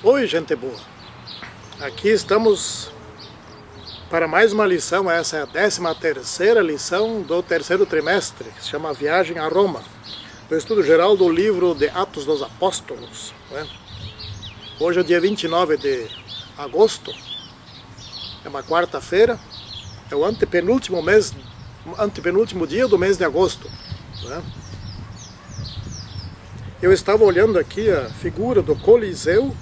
Oi, gente boa! Aqui estamos para mais uma lição. Essa é a 13ª lição do terceiro trimestre, que se chama Viagem a Roma, do estudo geral do livro de Atos dos Apóstolos, né? Hoje é o dia 29 de agosto, é uma quarta-feira, é o antepenúltimo dia do mês de agosto, né? Eu estava olhando aqui a figura do Coliseu.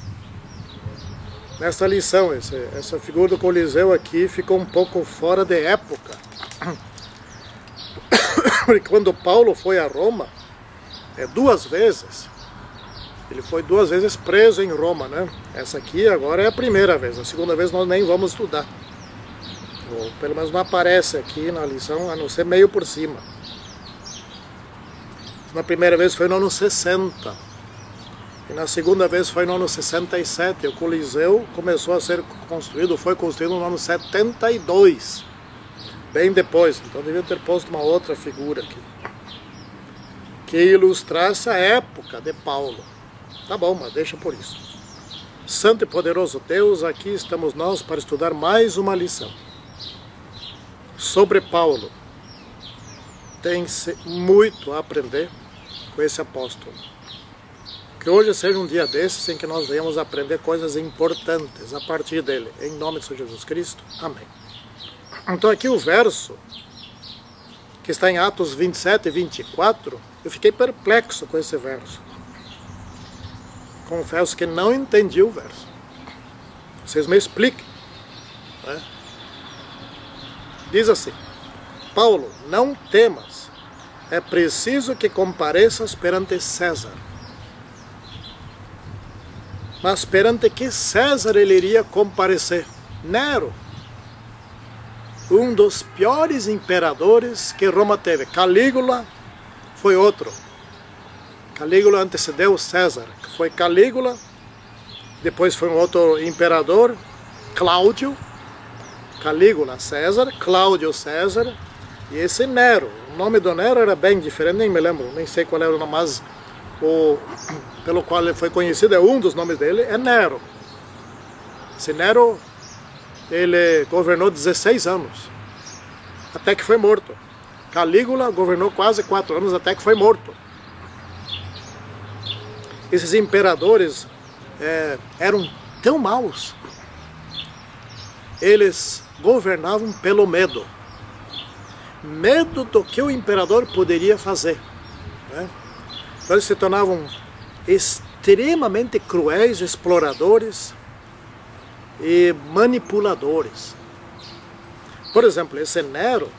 Nesta lição, essa figura do Coliseu aqui ficou um pouco fora de época. Porque quando Paulo foi a Roma, duas vezes, ele foi duas vezes preso em Roma, né? Essa aqui agora é a primeira vez, a segunda vez nós nem vamos estudar. Ou pelo menos não aparece aqui na lição, a não ser meio por cima. Na primeira vez foi no ano 60. E na segunda vez foi no ano 67, o Coliseu começou a ser construído, foi construído no ano 72, bem depois. Então devia ter posto uma outra figura aqui, que ilustrasse a época de Paulo. Tá bom, mas deixa por isso. Santo e poderoso Deus, aqui estamos nós para estudar mais uma lição sobre Paulo. Tem-se muito a aprender com esse apóstolo. Que hoje seja um dia desses em que nós venhamos aprender coisas importantes a partir dele. Em nome de Senhor Jesus Cristo. Amém. Então aqui o verso, que está em Atos 27 e 24, eu fiquei perplexo com esse verso. Confesso que não entendi o verso. Vocês me expliquem, né? Diz assim: Paulo, não temas, é preciso que compareças perante César. Mas perante que César ele iria comparecer? Nero, um dos piores imperadores que Roma teve. Calígula foi outro. Calígula antecedeu César, que foi Calígula. Depois foi um outro imperador, Cláudio. Calígula, César, Cláudio, César. E esse Nero, o nome do Nero era bem diferente, nem me lembro, nem sei qual era o nome, mas pelo qual ele foi conhecido, um dos nomes dele é Nero. Esse Nero, ele governou 16 anos, até que foi morto. Calígula governou quase 4 anos, até que foi morto. Esses imperadores eram tão maus, eles governavam pelo medo. Medo do que o imperador poderia fazer, né? Então eles se tornavam extremamente cruéis, exploradores e manipuladores. Por exemplo, esse Nero,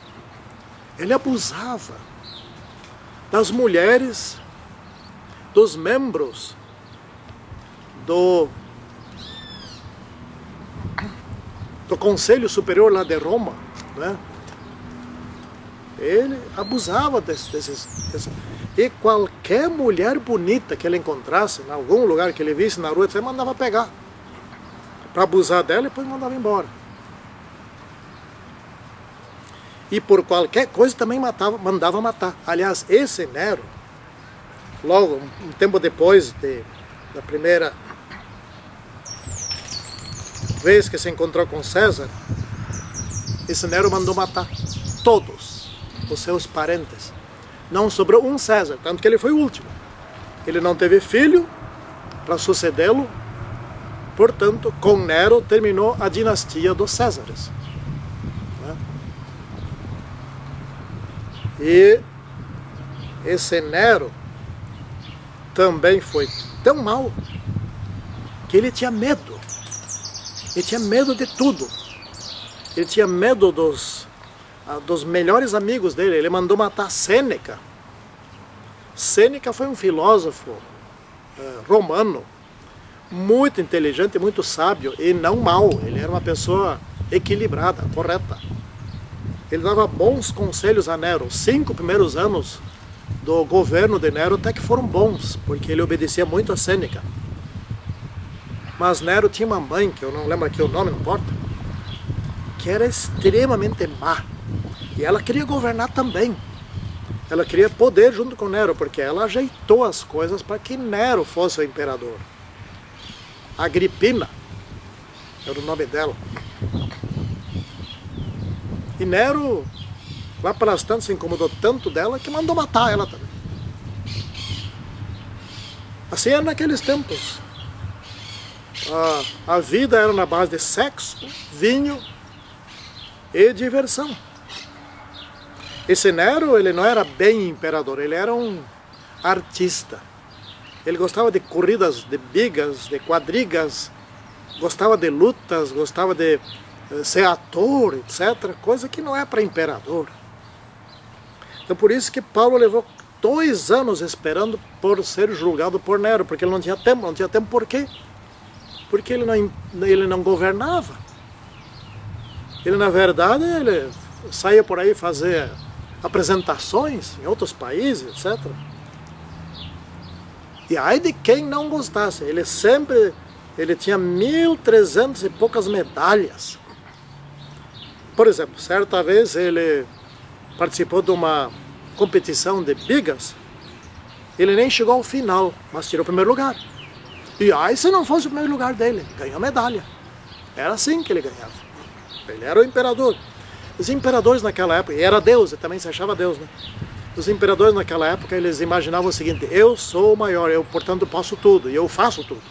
ele abusava das mulheres, dos membros do Conselho Superior lá de Roma, né? Ele abusava desses. E qualquer mulher bonita que ele encontrasse, em algum lugar que ele visse na rua, ele mandava pegar para abusar dela e depois mandava embora. E por qualquer coisa também mandava matar. Aliás, esse Nero, logo um tempo depois da primeira vez que se encontrou com César, esse Nero mandou matar todos os seus parentes. Não sobrou um César, tanto que ele foi o último. Ele não teve filho para sucedê-lo, portanto, com Nero terminou a dinastia dos Césares, né? E esse Nero também foi tão mau que ele tinha medo. Ele tinha medo de tudo. Ele tinha medo dos melhores amigos dele. Ele mandou matar Sêneca. Sêneca foi um filósofo romano, muito inteligente, muito sábio e não mau. Ele era uma pessoa equilibrada, correta. Ele dava bons conselhos a Nero. Os 5 primeiros anos do governo de Nero até que foram bons, porque ele obedecia muito a Sêneca. Mas Nero tinha uma mãe, que eu não lembro aqui o nome, não importa, que era extremamente má. E ela queria governar também. Ela queria poder junto com Nero, porque ela ajeitou as coisas para que Nero fosse o imperador. Agripina era o nome dela. E Nero, lá pelas tantas, se incomodou tanto dela que mandou matar ela também. Assim era naqueles tempos. A vida era na base de sexo, vinho e diversão. Esse Nero, ele não era bem imperador, ele era um artista. Ele gostava de corridas de bigas, de quadrigas, gostava de lutas, gostava de ser ator, etc. Coisa que não é para imperador. Então por isso que Paulo levou 2 anos esperando por ser julgado por Nero, porque ele não tinha tempo. Não tinha tempo por quê? Porque ele não governava. Ele, na verdade, ele saía por aí fazer apresentações em outros países, etc. E ai de quem não gostasse. Ele tinha 1.300 e poucas medalhas. Por exemplo, certa vez ele participou de uma competição de bigas. Ele nem chegou ao final, mas tirou o primeiro lugar. E aí, se não fosse o primeiro lugar dele, ganhou medalha. Era assim que ele ganhava. Ele era o imperador. Os imperadores naquela época, e era Deus, ele também se achava Deus, né? Os imperadores naquela época, eles imaginavam o seguinte: eu sou o maior, eu, portanto, posso tudo, e eu faço tudo,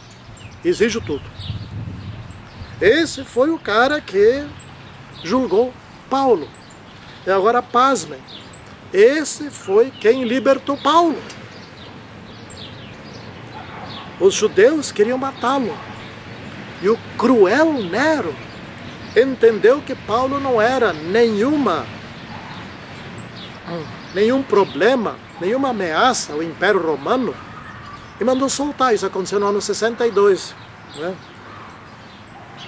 exijo tudo. Esse foi o cara que julgou Paulo. E agora, pasmem, esse foi quem libertou Paulo. Os judeus queriam matá-lo. E o cruel Nero entendeu que Paulo não era nenhum problema, nenhuma ameaça ao Império Romano, e mandou soltar. Isso aconteceu no ano 62. Né?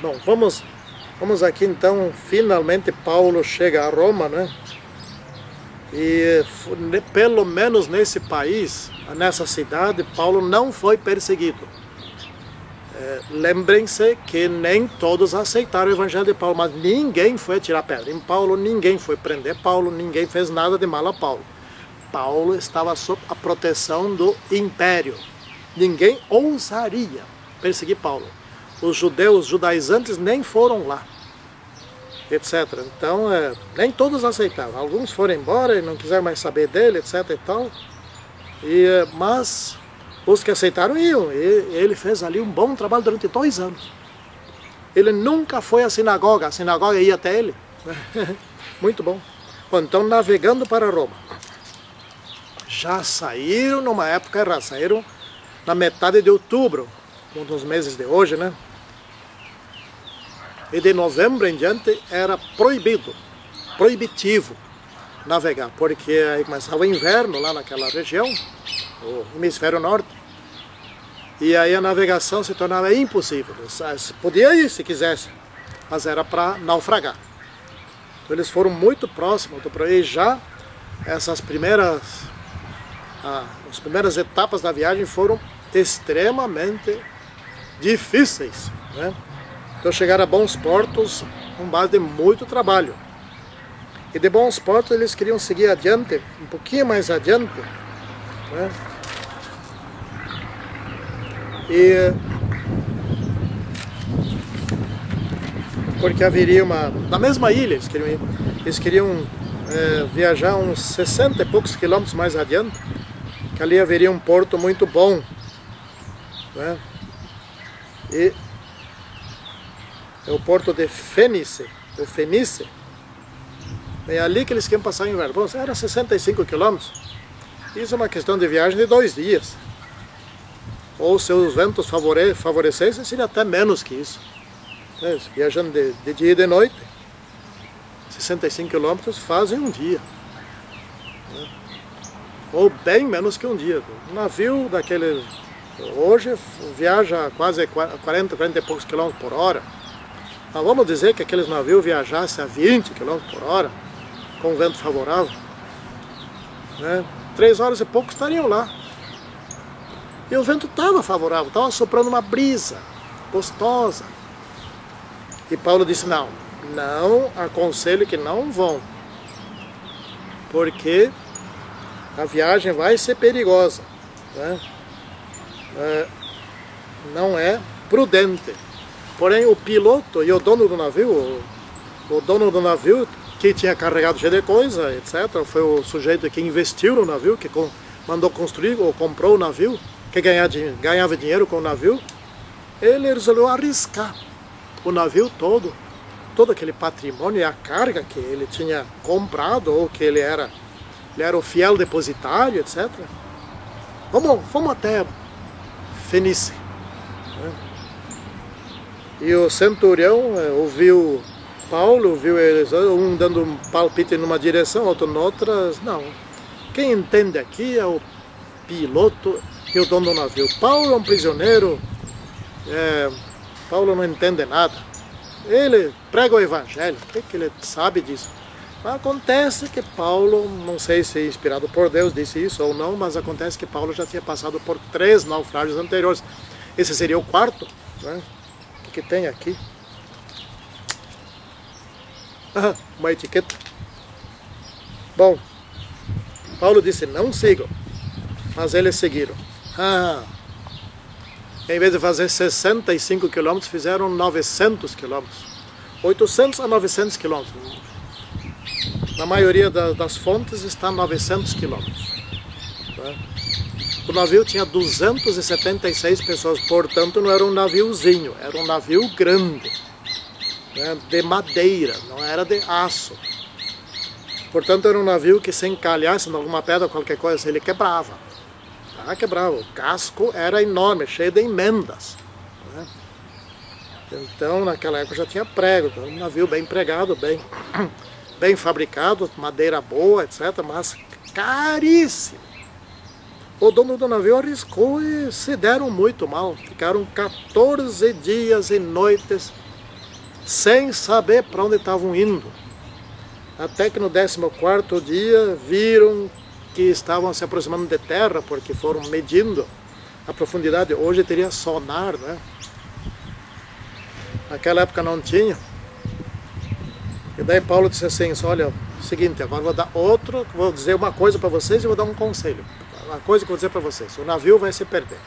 Bom, vamos aqui então, finalmente Paulo chega a Roma, né? E pelo menos nesse país, nessa cidade, Paulo não foi perseguido. Lembrem-se que nem todos aceitaram o evangelho de Paulo, mas ninguém foi atirar pedra em Paulo, ninguém foi prender Paulo, ninguém fez nada de mal a Paulo. Paulo estava sob a proteção do império. Ninguém ousaria perseguir Paulo. Os judeus judaizantes nem foram lá, etc. Então, nem todos aceitaram. Alguns foram embora e não quiseram mais saber dele, etc. e tal. Mas os que aceitaram iam. E ele fez ali um bom trabalho durante 2 anos. Ele nunca foi à sinagoga. A sinagoga ia até ele. Muito bom. Bom, então, navegando para Roma. Já saíram numa época errada. Saíram na metade de outubro, um dos meses de hoje, né? E de novembro em diante era proibitivo navegar, porque aí começava o inverno lá naquela região, o hemisfério norte, e aí a navegação se tornava impossível. Podia ir se quisesse, mas era para naufragar. Então eles foram muito próximos do projeto, e já as primeiras etapas da viagem foram extremamente difíceis, né? Então chegaram a bons portos com base de muito trabalho. E de bons portos eles queriam seguir adiante, um pouquinho mais adiante, né? Porque haveria na mesma ilha eles queriam viajar uns 60 e poucos quilômetros mais adiante, que ali haveria um porto muito bom, né? E é o porto de Fenice, ou Fenice. É ali que eles queriam passar o inverno. Bom, era 65 quilômetros. Isso é uma questão de viagem de 2 dias. Ou se os ventos favorecessem, seria até menos que isso. Viajando de dia e de noite, 65 quilômetros fazem um dia. Ou bem menos que um dia. Um navio daquele hoje viaja quase 40 e poucos quilômetros por hora. Mas vamos dizer que aqueles navios viajassem a 20 km por hora, com vento favorável, né? 3 horas e pouco estariam lá. E o vento estava favorável, estava soprando uma brisa gostosa. E Paulo disse: não aconselho que não vão, porque a viagem vai ser perigosa, né? Não é prudente. Porém, o piloto e o dono do navio que tinha carregado cheio de coisa, etc., foi o sujeito que investiu no navio, que mandou construir ou comprou o navio, que ganhava dinheiro com o navio. Ele resolveu arriscar o navio todo aquele patrimônio e a carga que ele tinha comprado, ou que ele era o fiel depositário, etc. Vamos até Fenice. E o centurião ouviu Paulo, viu eles, um dando um palpite numa direção, outro noutra. Não, quem entende aqui é o piloto e o dono do navio. Paulo é um prisioneiro, Paulo não entende nada. Ele prega o evangelho, o que ele sabe disso? Mas acontece que Paulo, não sei se inspirado por Deus disse isso ou não, mas acontece que Paulo já tinha passado por 3 naufrágios anteriores. Esse seria o 4º, né? O que tem aqui? Uma etiqueta. Bom, Paulo disse, não sigam, mas eles seguiram. Em vez de fazer 65 quilômetros, fizeram 900 quilômetros. 800 a 900 quilômetros. Na maioria das fontes está 900 quilômetros. O navio tinha 276 pessoas, portanto não era um naviozinho, era um navio grande, né, de madeira, não era de aço. Portanto era um navio que se encalhasse em alguma pedra, qualquer coisa, ele quebrava. Quebrava. O casco era enorme, cheio de emendas, né? Então naquela época já tinha prego, então, um navio bem pregado, bem fabricado, madeira boa, etc., mas caríssimo. O dono do navio arriscou e se deram muito mal. Ficaram 14 dias e noites sem saber para onde estavam indo. Até que no 14º dia viram que estavam se aproximando de terra, porque foram medindo a profundidade. Hoje teria sonar, né? Naquela época não tinha. E daí Paulo disse assim, olha, seguinte, agora vou dizer uma coisa para vocês e vou dar um conselho. Uma coisa que eu vou dizer para vocês, o navio vai se perder.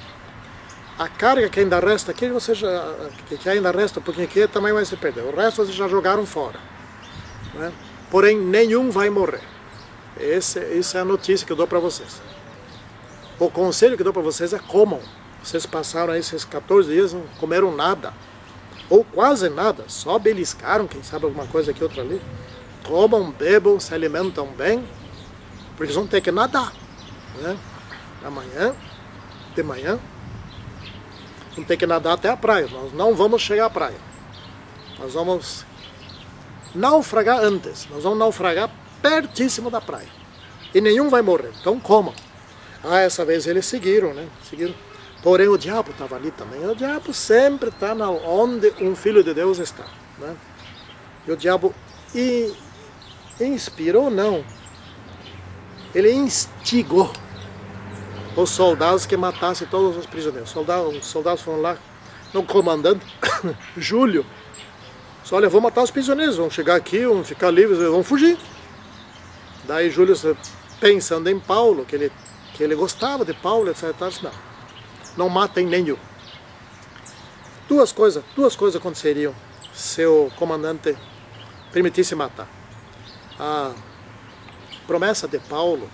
A carga que ainda resta aqui, que ainda resta um pouquinho aqui, também vai se perder. O resto vocês já jogaram fora, né? Porém, nenhum vai morrer. Essa é a notícia que eu dou para vocês. O conselho que eu dou para vocês é comam. Vocês passaram aí esses 14 dias, não comeram nada, ou quase nada, só beliscaram, quem sabe alguma coisa aqui, outra ali. Comam, bebam, se alimentam bem, porque eles vão ter que nadar, né? De manhã, vão ter que nadar até a praia. Nós não vamos chegar à praia. Nós vamos naufragar antes. Nós vamos naufragar pertíssimo da praia. E nenhum vai morrer. Então comam. Essa vez eles seguiram, né? Seguiram. Porém o diabo estava ali também. O diabo sempre está onde um filho de Deus está, né? E o diabo inspirou, não. Ele instigou os soldados que matassem todos os prisioneiros. Os soldados foram lá no comandante Júlio. Só, olha, vão matar os prisioneiros, vão chegar aqui, vão ficar livres, vão fugir. Daí Júlio, pensando em Paulo, que ele gostava de Paulo, etc., disse, não matem nenhum. Duas coisas aconteceriam se o comandante permitisse matar. A promessa de Paulo,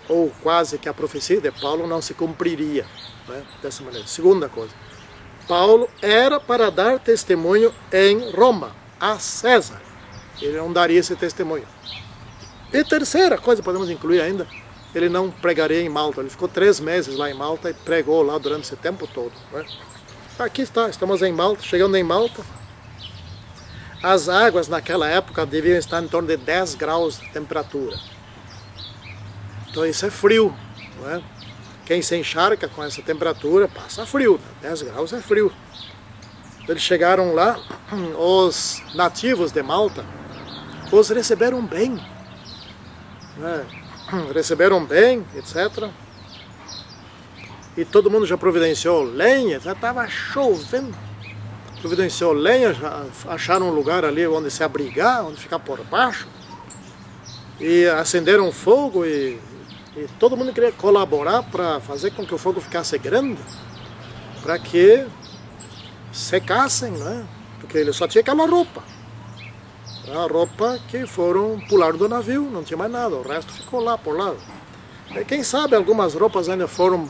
ou quase que a profecia de Paulo, não se cumpriria, né, dessa maneira. Segunda coisa, Paulo era para dar testemunho em Roma, a César. Ele não daria esse testemunho. E terceira coisa, podemos incluir ainda, ele não pregaria em Malta. Ele ficou 3 meses lá em Malta e pregou lá durante esse tempo todo, né? Aqui está, estamos em Malta, chegando em Malta. As águas naquela época deviam estar em torno de 10 graus de temperatura. Então isso é frio, não é? Quem se encharca com essa temperatura passa frio, né? 10 graus é frio. Eles chegaram lá, os nativos de Malta os receberam bem, né? Receberam bem, etc. E todo mundo já providenciou lenha, já estava chovendo. Providenciou lenha, já acharam um lugar ali onde se abrigar, onde ficar por baixo. E acenderam fogo e todo mundo queria colaborar para fazer com que o fogo ficasse grande, para que secassem, né? Porque ele só tinha aquela roupa. A roupa que foram pular do navio, não tinha mais nada, o resto ficou lá, por lá. E quem sabe algumas roupas ainda foram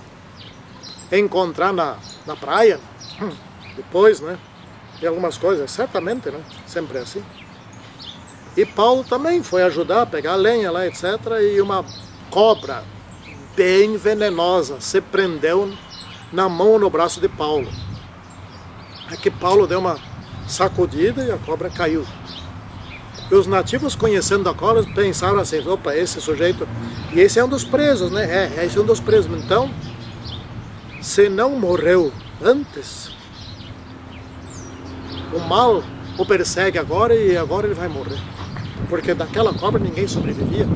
encontrar na praia, depois, né? E algumas coisas, certamente, né? Sempre é assim. E Paulo também foi ajudar a pegar lenha lá, etc. E uma cobra bem venenosa se prendeu na mão ou no braço de Paulo. Aqui Paulo deu uma sacudida e a cobra caiu. E os nativos, conhecendo a cobra, pensaram assim, opa, esse sujeito... E esse é um dos presos, né? Esse é um dos presos. Então, se não morreu antes, o mal o persegue agora e agora ele vai morrer. Porque daquela cobra ninguém sobrevivia.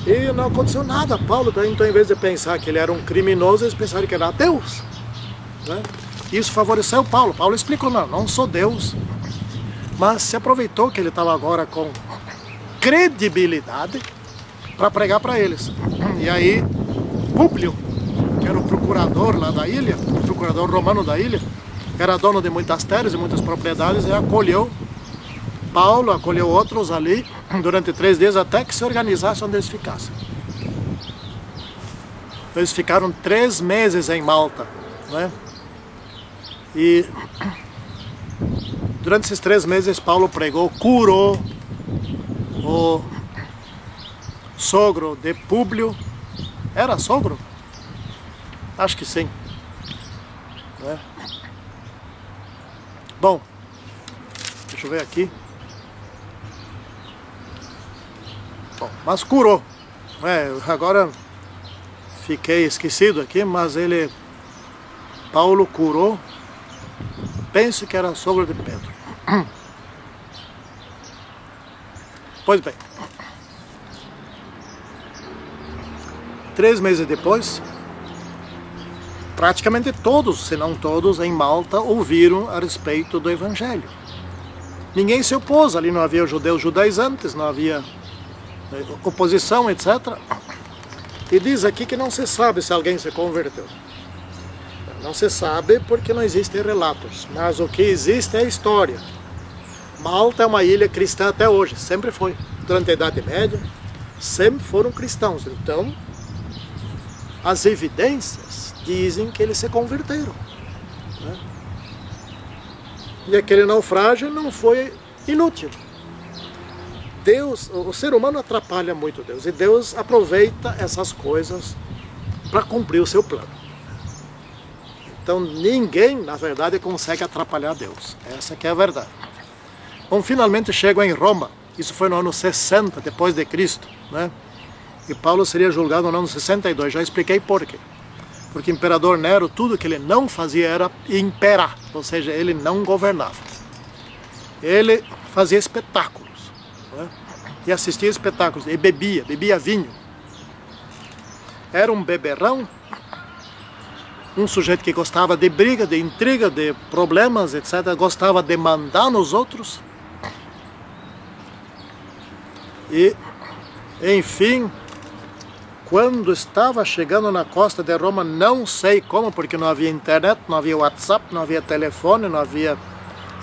E não aconteceu nada. Paulo, então, em vez de pensar que ele era um criminoso, eles pensaram que era Deus, né? Isso favoreceu Paulo. Paulo explicou, não sou Deus. Mas se aproveitou que ele estava agora com credibilidade para pregar para eles. E aí, Públio, que era o procurador lá da ilha, o procurador romano da ilha, era dono de muitas terras e muitas propriedades, e acolheu Paulo, acolheu outros ali durante 3 dias até que se organizasse onde eles ficassem. Eles ficaram 3 meses em Malta, né? E durante esses 3 meses Paulo pregou, curou o sogro de Públio. Era sogro? Acho que sim, né? Bom, deixa eu ver aqui. Bom, mas curou. Agora fiquei esquecido aqui, mas Paulo curou. Penso que era sogro de Pedro. Pois bem, 3 meses depois, praticamente todos, se não todos, em Malta ouviram a respeito do Evangelho. Ninguém se opôs, ali não havia judeus judaizantes, não havia oposição, etc. E diz aqui que não se sabe se alguém se converteu. Não se sabe porque não existem relatos, mas o que existe é a história. Malta é uma ilha cristã até hoje, sempre foi. Durante a Idade Média, sempre foram cristãos. Então, as evidências dizem que eles se converteram, né? E aquele naufrágio não foi inútil. Deus, o ser humano atrapalha muito Deus, e Deus aproveita essas coisas para cumprir o seu plano. Então ninguém, na verdade, consegue atrapalhar Deus. Essa que é a verdade. Bom, finalmente chegam em Roma. Isso foi no ano 60 depois de Cristo, né? E Paulo seria julgado no ano 62. Já expliquei por quê. Porque o imperador Nero, tudo que ele não fazia era imperar, ou seja, ele não governava. Ele fazia espetáculos, né? E assistia espetáculos, e bebia vinho. Era um beberrão, um sujeito que gostava de briga, de intriga, de problemas, etc. Gostava de mandar nos outros. E, enfim, quando estava chegando na costa de Roma, não sei como, porque não havia internet, não havia WhatsApp, não havia telefone, não havia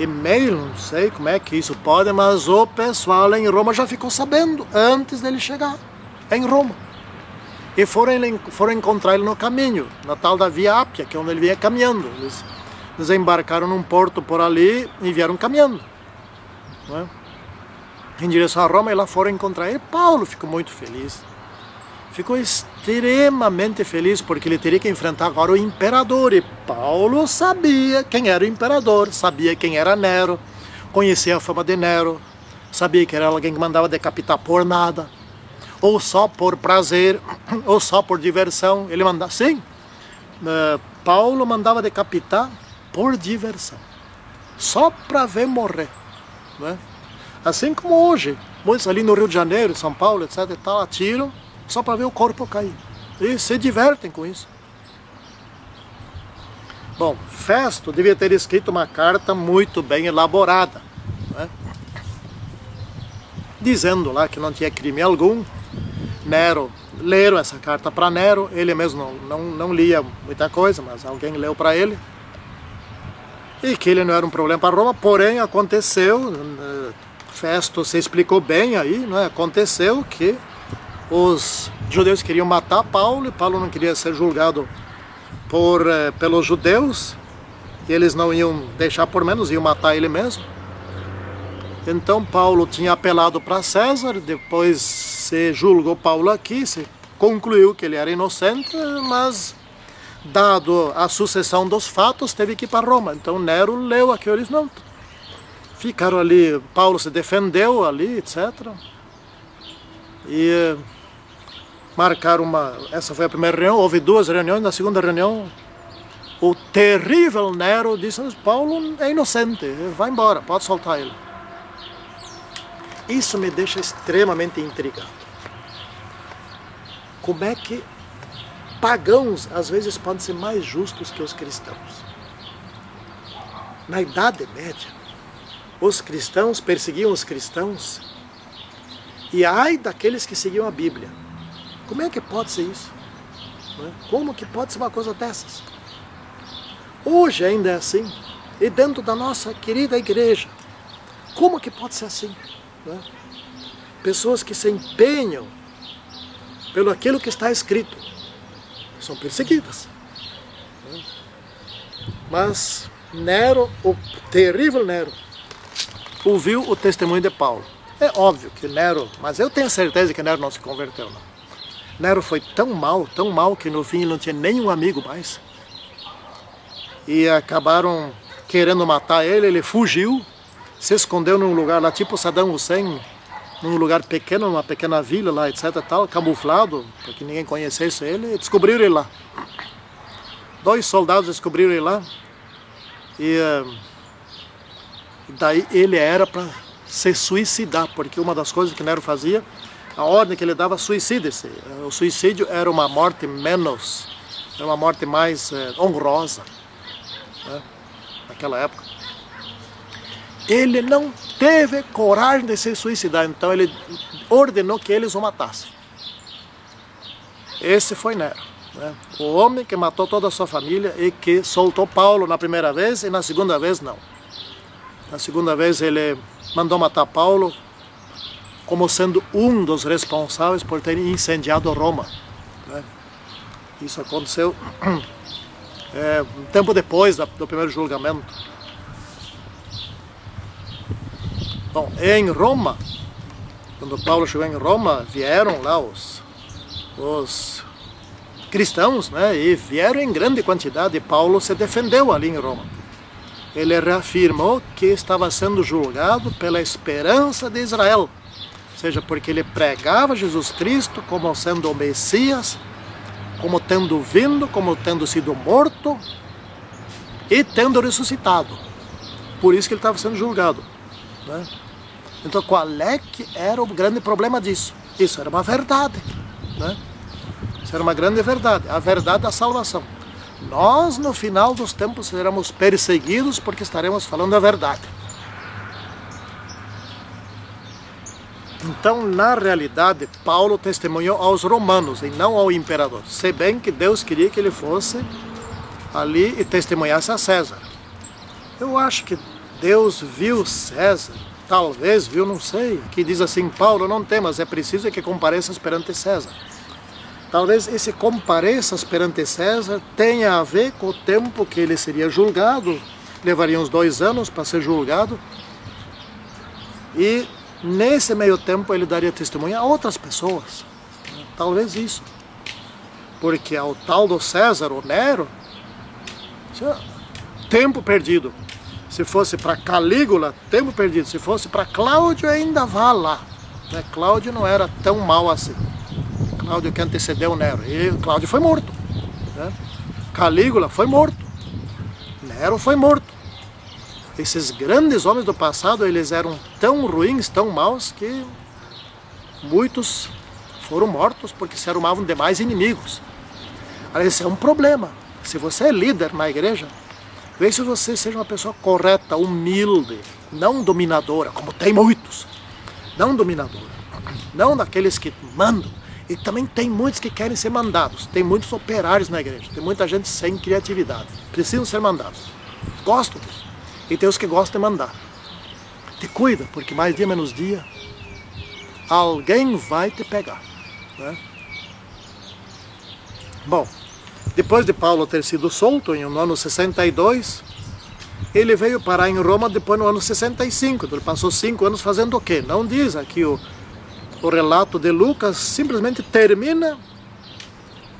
e-mail, não sei como é que isso pode, mas o pessoal em Roma já ficou sabendo antes dele chegar em Roma. E foram encontrar ele no caminho, na tal da Via Ápia, que é onde ele vinha caminhando. Eles desembarcaram num porto por ali e vieram caminhando, né, em direção a Roma, e lá foram encontrar ele. Paulo ficou muito feliz. Ficou extremamente feliz, porque ele teria que enfrentar agora o imperador. E Paulo sabia quem era o imperador, sabia quem era Nero, conhecia a fama de Nero, sabia que era alguém que mandava decapitar por nada, ou só por prazer, ou só por diversão. Ele mandava, sim, Paulo mandava decapitar por diversão, só para ver morrer, né? Assim como hoje, muitos ali no Rio de Janeiro, São Paulo, etc. e tal, atiram só para ver o corpo cair. E se divertem com isso. Bom, Festo devia ter escrito uma carta muito bem elaborada, né, dizendo lá que não tinha crime algum. Nero, leram essa carta para Nero, ele mesmo não lia muita coisa, mas alguém leu para ele. e que ele não era um problema para Roma, porém aconteceu, Festo se explicou bem aí, não é? Aconteceu que os judeus queriam matar Paulo, e Paulo não queria ser julgado pelos judeus, e eles não iam deixar por menos, iam matar ele mesmo. Então Paulo tinha apelado para César, depois se julgou Paulo aqui, se concluiu que ele era inocente, mas dado a sucessão dos fatos, teve que ir para Roma. Então Nero leu aquilo, eles não ficaram ali, Paulo se defendeu ali, etc. E marcaram essa foi a primeira reunião, houve 2 reuniões, na segunda reunião o terrível Nero disse: Paulo é inocente, vai embora, pode soltar ele. Isso me deixa extremamente intrigado. Como é que pagãos às vezes podem ser mais justos que os cristãos? Na Idade Média, os cristãos perseguiam os cristãos, e ai daqueles que seguiam a Bíblia. Como é que pode ser isso? Como que pode ser uma coisa dessas? Hoje ainda é assim, e dentro da nossa querida igreja, como que pode ser assim? Pessoas que se empenham pelo aquilo que está escrito são perseguidas. Mas Nero, o terrível Nero, ouviu o testemunho de Paulo. É óbvio que Nero, mas eu tenho certeza que Nero não se converteu, não. Nero foi tão mal que no fim ele não tinha nenhum amigo mais. E acabaram querendo matar ele, ele fugiu, se escondeu num lugar lá, tipo Saddam Hussein, num lugar pequeno, numa pequena vila lá, etc, tal, camuflado, para que ninguém conhecesse ele, e descobriram ele lá. 2 soldados descobriram ele lá, e daí ele era para se suicidar, porque uma das coisas que Nero fazia, a ordem que ele dava, suicide-se. O suicídio era uma morte menos, era uma morte mais honrosa, né, naquela época. Ele não teve coragem de se suicidar, então ele ordenou que eles o matassem. Esse foi Nero, né? O homem que matou toda a sua família e que soltou Paulo na primeira vez, e na segunda vez não. Na segunda vez ele mandou matar Paulo como sendo um dos responsáveis por ter incendiado Roma, né? Isso aconteceu um tempo depois do primeiro julgamento. Bom, em Roma, quando Paulo chegou em Roma, vieram lá os cristãos, né? E vieram em grande quantidade, e Paulo se defendeu ali em Roma. Ele reafirmou que estava sendo julgado pela esperança de Israel, ou seja, porque ele pregava Jesus Cristo como sendo o Messias, como tendo vindo, como tendo sido morto e tendo ressuscitado. Por isso que ele estava sendo julgado, né? Então qual é que era o grande problema disso? Isso era uma verdade, né? Isso era uma grande verdade, a verdade da salvação. Nós no final dos tempos seremos perseguidos porque estaremos falando a verdade. Então na realidade Paulo testemunhou aos romanos e não ao imperador, se bem que Deus queria que ele fosse ali e testemunhasse a César. Eu acho que Deus viu César, talvez viu, não sei, que diz assim: Paulo, não temas, é preciso que compareças perante César. Talvez esse compareças perante César tenha a ver com o tempo que ele seria julgado, levaria uns 2 anos para ser julgado, e nesse meio tempo ele daria testemunho a outras pessoas, talvez isso, porque ao tal do César, o Nero, tempo perdido. Se fosse para Calígula, tempo perdido. Se fosse para Cláudio, ainda vá lá, né? Cláudio não era tão mal assim. Cláudio que antecedeu Nero. E Cláudio foi morto, né? Calígula foi morto. Nero foi morto. Esses grandes homens do passado, eles eram tão ruins, tão maus, que muitos foram mortos porque se arrumavam demais inimigos. Esse é um problema. Se você é líder na igreja, vê se você seja uma pessoa correta, humilde, não dominadora, como tem muitos. Não dominadora, não daqueles que mandam. E também tem muitos que querem ser mandados. Tem muitos operários na igreja, tem muita gente sem criatividade. Precisam ser mandados. Gosto disso. E tem os que gostam de mandar. Te cuida, porque mais dia menos dia alguém vai te pegar, né? Bom, depois de Paulo ter sido solto no ano 62, ele veio parar em Roma depois no ano 65. Então ele passou 5 anos fazendo o quê? Não diz aqui o relato de Lucas, simplesmente termina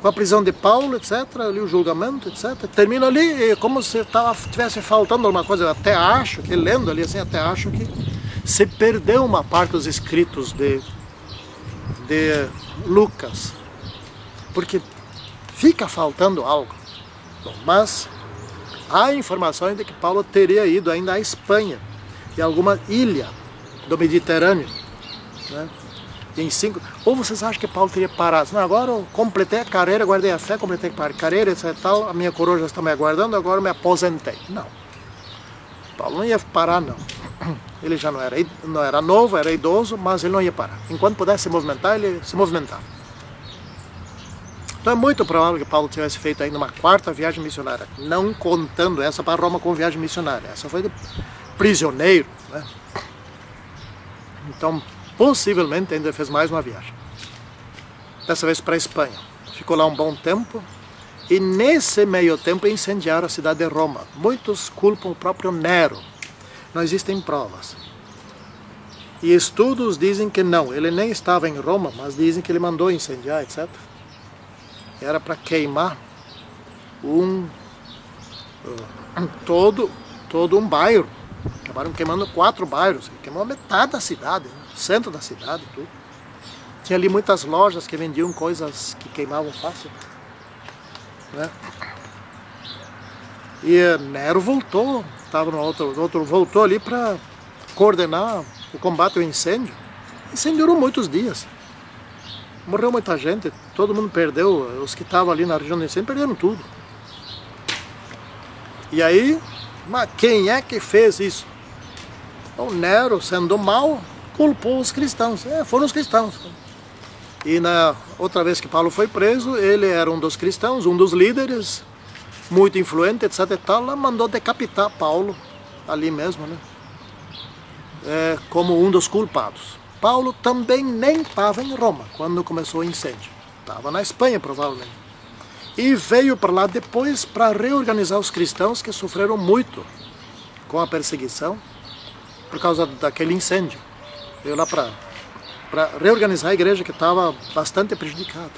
com a prisão de Paulo, etc., ali o julgamento, etc., termina ali como se tivesse faltando alguma coisa. Eu até acho que, lendo ali assim, até acho que se perdeu uma parte dos escritos de Lucas, porque fica faltando algo. Bom, mas há informações de que Paulo teria ido ainda à Espanha, em alguma ilha do Mediterrâneo, né? Ou vocês acham que Paulo teria parado? Não, agora eu completei a carreira, guardei a fé, completei a carreira, etc. Tal, a minha coroa já está me aguardando, agora eu me aposentei. Não. Paulo não ia parar, não. Ele já não era novo, era idoso, mas ele não ia parar. Enquanto pudesse se movimentar, ele se movimentava. Então é muito provável que Paulo tivesse feito ainda uma 4ª viagem missionária, não contando essa para Roma como viagem missionária. Essa foi de prisioneiro, né? Então, possivelmente ainda fez mais uma viagem. Dessa vez para a Espanha. Ficou lá um bom tempo. E nesse meio tempo incendiaram a cidade de Roma. Muitos culpam o próprio Nero. Não existem provas. E estudos dizem que não. Ele nem estava em Roma, mas dizem que ele mandou incendiar, etc. Era para queimar todo um bairro. Acabaram queimando 4 bairros. Queimou metade da cidade, né? Centro da cidade, tudo. Tinha ali muitas lojas que vendiam coisas que queimavam fácil, né? E Nero voltou, estava no outro voltou ali para coordenar o combate ao incêndio. O incêndio durou muitos dias. Morreu muita gente, todo mundo perdeu, os que estavam ali na região do incêndio perderam tudo. E aí, mas quem é que fez isso? O Nero, sendo mau, culpou os cristãos. Foram os cristãos. E na outra vez que Paulo foi preso, ele era um dos cristãos, um dos líderes, muito influente, etc. e tal, lá mandou decapitar Paulo, ali mesmo, né? Como um dos culpados. Paulo também nem estava em Roma quando começou o incêndio. Estava na Espanha, provavelmente. E veio para lá depois para reorganizar os cristãos que sofreram muito com a perseguição por causa daquele incêndio. Veio lá para reorganizar a igreja que estava bastante prejudicada.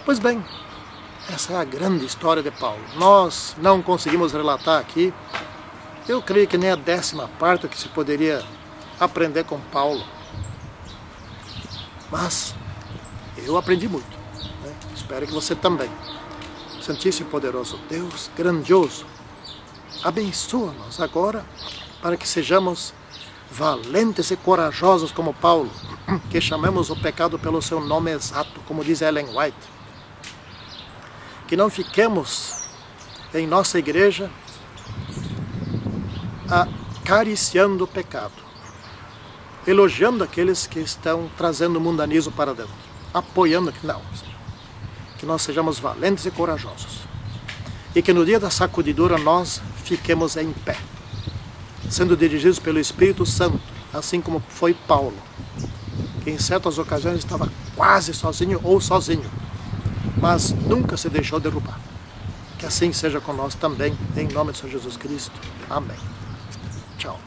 Pois bem, essa é a grande história de Paulo. Nós não conseguimos relatar aqui, eu creio que nem a 10ª parte do que se poderia aprender com Paulo. Mas eu aprendi muito, né? Espero que você também. Santíssimo e poderoso Deus, grandioso, abençoa-nos agora para que sejamos valentes e corajosos como Paulo, que chamemos o pecado pelo seu nome exato, como diz Ellen White. Que não fiquemos em nossa igreja acariciando o pecado, elogiando aqueles que estão trazendo o mundanismo para dentro, apoiando que não. Que nós sejamos valentes e corajosos. E que no dia da sacudidura nós fiquemos em pé, sendo dirigidos pelo Espírito Santo, assim como foi Paulo, que em certas ocasiões estava quase sozinho ou sozinho, mas nunca se deixou derrubar. Que assim seja com nós também, em nome de Senhor Jesus Cristo. Amém. Tchau.